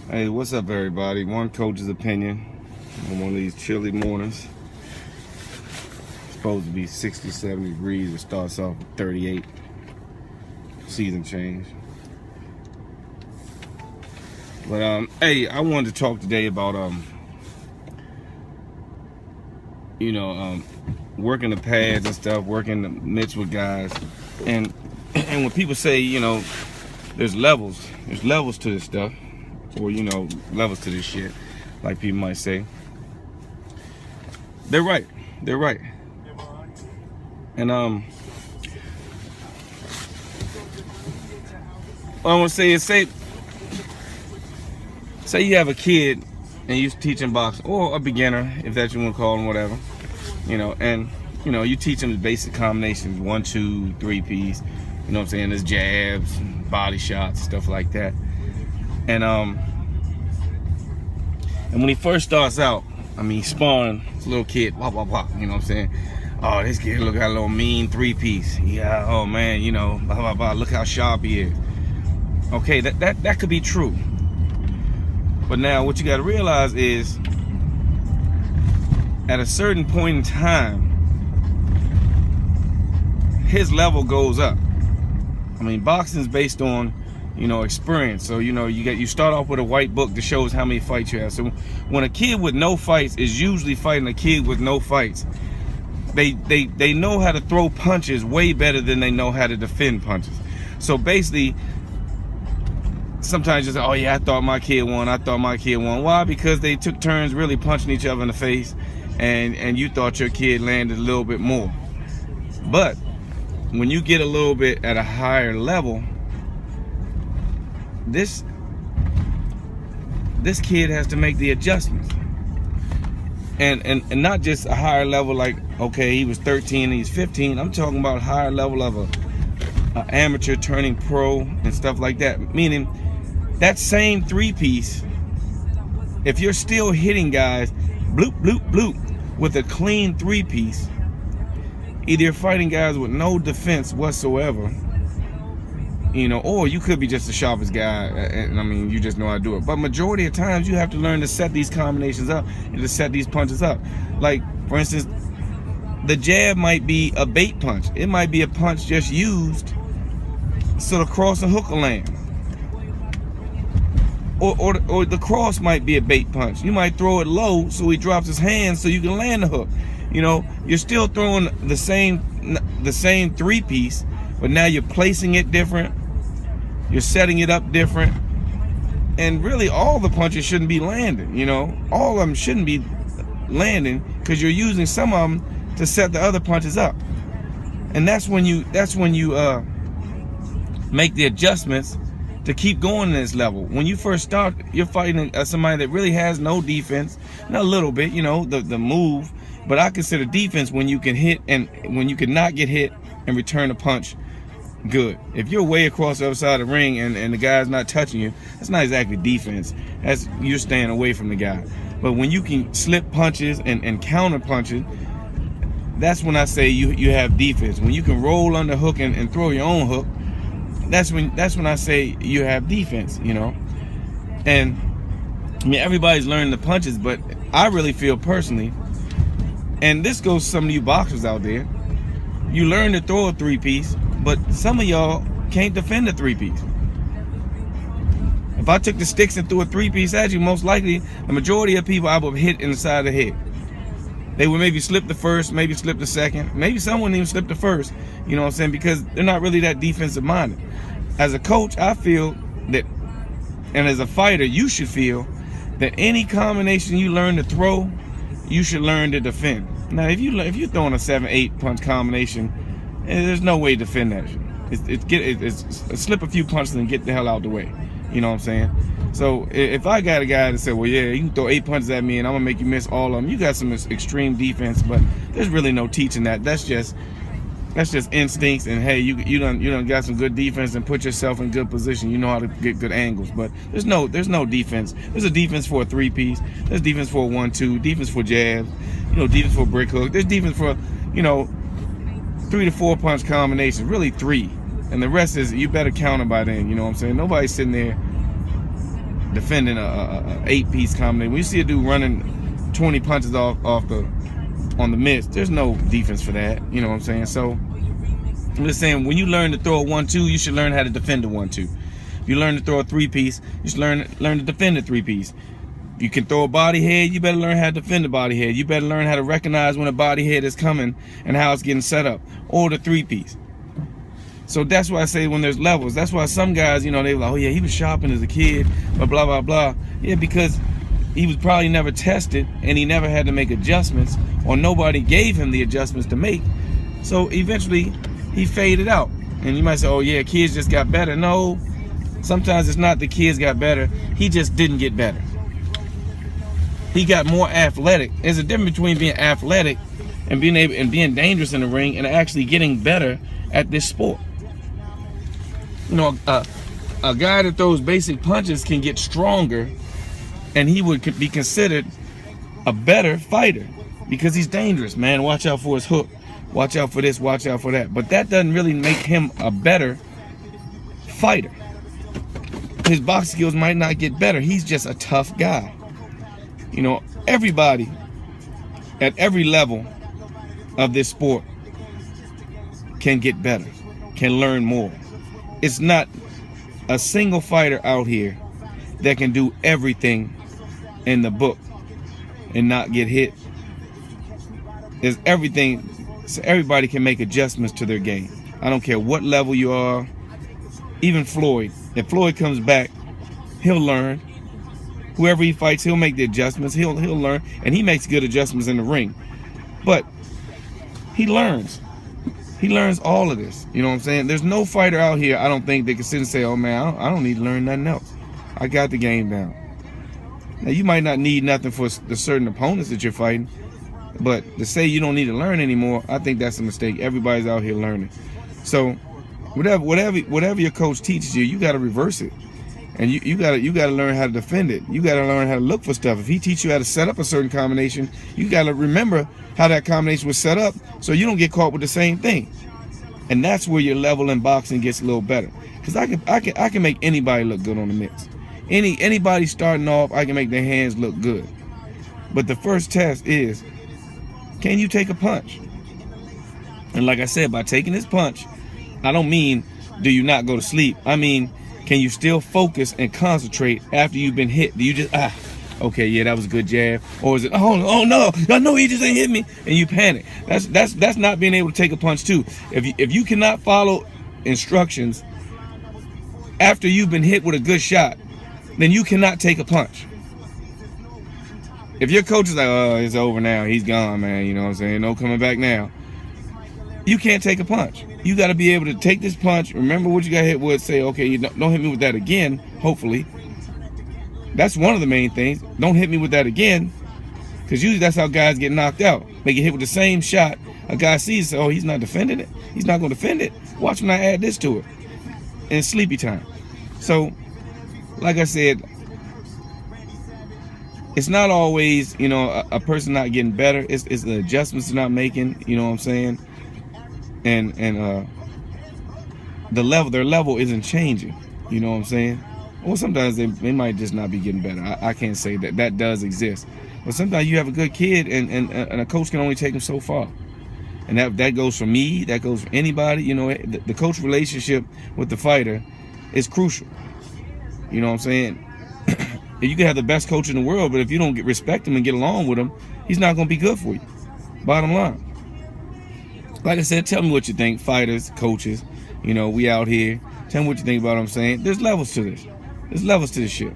Hey, what's up, everybody? One coach's opinion on one of these chilly mornings. It's supposed to be 60, 70 degrees. It starts off at 38. Season change. But hey, I wanted to talk today about working the pads and stuff, working the mitts with guys, and when people say there's levels to this stuff, or levels to this shit, like people might say, they're right. And what I want to say is, say you have a kid and you're teaching boxing, or a beginner, if that's what you want to call them, whatever, and you teach them the basic combinations, 1, 2, 3 piece, you know what I'm saying, there's jabs, body shots, stuff like that. And when he first starts out, I mean, he's sparring, this little kid, wah, wah, wah, you know what I'm saying? Oh, this kid look at a little mean 3-piece. Yeah, oh man, blah, blah, blah, look how sharp he is. Okay, that could be true. But now what you gotta realize is, at a certain point in time, his level goes up. I mean, boxing's based on experience. So you start off with a white book that shows how many fights you have. So when a kid with no fights is usually fighting a kid with no fights, they know how to throw punches way better than they know how to defend punches. So basically, sometimes you say, oh yeah, I thought my kid won. Why? Because they took turns really punching each other in the face, and you thought your kid landed a little bit more. But when you get a little bit at a higher level, this kid has to make the adjustments, and not just a higher level, like, okay, he was 13 and he's 15. I'm talking about a higher level of a amateur turning pro and stuff like that. Meaning that same 3-piece, if you're still hitting guys bloop bloop bloop with a clean 3-piece, either you're fighting guys with no defense whatsoever, or you could be just the sharpest guy, and I mean, you just know how to do it. But majority of times, you have to learn to set these combinations up and to set these punches up. Like, for instance, the jab might be a bait punch. It might be a punch just used so the cross and hook will land. Or the cross might be a bait punch. You might throw it low so he drops his hands so you can land the hook. You're still throwing the same 3-piece, but now you're placing it different. You're setting it up different. And really, all the punches shouldn't be landing, all of them shouldn't be landing, because you're using some of them to set the other punches up. And that's when you make the adjustments to keep going to this level. When you first start, you're fighting somebody that really has no defense, not a little bit, the move, but I consider defense when you can hit and when you can not get hit and return a punch good. If you're way across the other side of the ring and the guy's not touching you, that's not exactly defense. That's you're staying away from the guy. But when you can slip punches and counter punches, that's when I say you have defense. When you can roll under hook and throw your own hook, that's when I say you have defense, And I mean, everybody's learning the punches, but I really feel personally, and this goes to some of you boxers out there, you learn to throw a 3-piece, but some of y'all can't defend a 3-piece. If I took the sticks and threw a 3-piece at you, most likely the majority of people I would hit in the side of the head. They would maybe slip the first, maybe slip the second, maybe some wouldn't even slip the first, you know what I'm saying, because they're not really that defensive minded. As a coach, I feel that, and as a fighter, you should feel that any combination you learn to throw, you should learn to defend. Now, if you're throwing a 7-8 punch combination, there's no way to defend that shit. It's slip a few punches and get the hell out the way. You know what I'm saying? So if I got a guy that said, well, yeah, you can throw 8 punches at me and I'm gonna make you miss all of them, you got some extreme defense, but there's really no teaching that. That's just instincts, and hey, you done got some good defense and put yourself in good position. You know how to get good angles, but there's no defense. There's a defense for a 3-piece. There's defense for a 1-2. Defense for jabs. Defense for a brick hook. There's defense for 3 to 4 punch combinations. Really 3, and the rest is you better counter by then. You know what I'm saying? Nobody's sitting there defending a 8-piece combination. When you see a dude running 20 punches on the mitts, there's no defense for that. You know what I'm saying? So I'm just saying, when you learn to throw a 1-2, you should learn how to defend a 1-2. If you learn to throw a 3-piece, you should learn to defend a 3-piece. If you can throw a body head, you better learn how to defend the body head. You better learn how to recognize when a body head is coming and how it's getting set up, or the 3-piece. So that's why I say when there's levels. That's why some guys, you know, they were like, oh yeah, he was shopping as a kid, but blah, blah, blah. Yeah, because he was probably never tested and he never had to make adjustments, or nobody gave him the adjustments to make. So eventually he faded out. And you might say, oh yeah, kids just got better. No, sometimes it's not the kids got better. He just didn't get better. He got more athletic. There's a difference between being athletic and being dangerous in the ring and actually getting better at this sport. You know, a guy that throws basic punches can get stronger, and he would be considered a better fighter because he's dangerous, man. Watch out for his hook. Watch out for this, watch out for that. But that doesn't really make him a better fighter. His box skills might not get better. He's just a tough guy. You know, everybody at every level of this sport can get better, can learn more. It's not a single fighter out here that can do everything in the book and not get hit. There's everything, so everybody can make adjustments to their game. I don't care what level you are. Even Floyd, if Floyd comes back, he'll learn. Whoever he fights, he'll make the adjustments. He'll learn, and he makes good adjustments in the ring. But he learns. He learns all of this. You know what I'm saying? There's no fighter out here, I don't think, that can sit and say, oh man, I don't need to learn nothing else. I got the game down. Now, you might not need nothing for the certain opponents that you're fighting, but to say you don't need to learn anymore, I think that's a mistake. Everybody's out here learning. So whatever your coach teaches you, you got to reverse it. And you gotta learn how to defend it. You gotta learn how to look for stuff. If he teaches you how to set up a certain combination, you gotta remember how that combination was set up so you don't get caught with the same thing. And that's where your level in boxing gets a little better. Because I can make anybody look good on the mitts. Anybody starting off, I can make their hands look good. But the first test is, can you take a punch? And like I said, by taking this punch, I don't mean do you not go to sleep. I mean, can you still focus and concentrate after you've been hit? Do you just, okay, yeah, that was a good jab? Or is it, oh no, I know he just ain't hit me, and you panic? That's not being able to take a punch too. If you cannot follow instructions after you've been hit with a good shot, then you cannot take a punch. If your coach is like, oh, it's over now, he's gone, man, you know what I'm saying, no coming back now, you can't take a punch. You got to be able to take this punch, remember what you got hit with, say, okay, you don't hit me with that again, hopefully. That's one of the main things. Don't hit me with that again, because usually that's how guys get knocked out. They get hit with the same shot. A guy sees, oh, he's not defending it. He's not going to defend it. Watch when I add this to it. And sleepy time. So, like I said, it's not always, you know, a person not getting better. It's the adjustments they're not making, you know what I'm saying? And their level isn't changing, you know what I'm saying? Or sometimes they might just not be getting better. I can't say that does exist. But sometimes you have a good kid and a coach can only take them so far. And that goes for me, that goes for anybody. You know, the coach relationship with the fighter is crucial. You know what I'm saying? You can have the best coach in the world, but if you don't respect him and get along with him, he's not going to be good for you. Bottom line. Like I said, tell me what you think, fighters, coaches. You know, we out here. Tell me what you think about what I'm saying. There's levels to this. There's levels to this shit.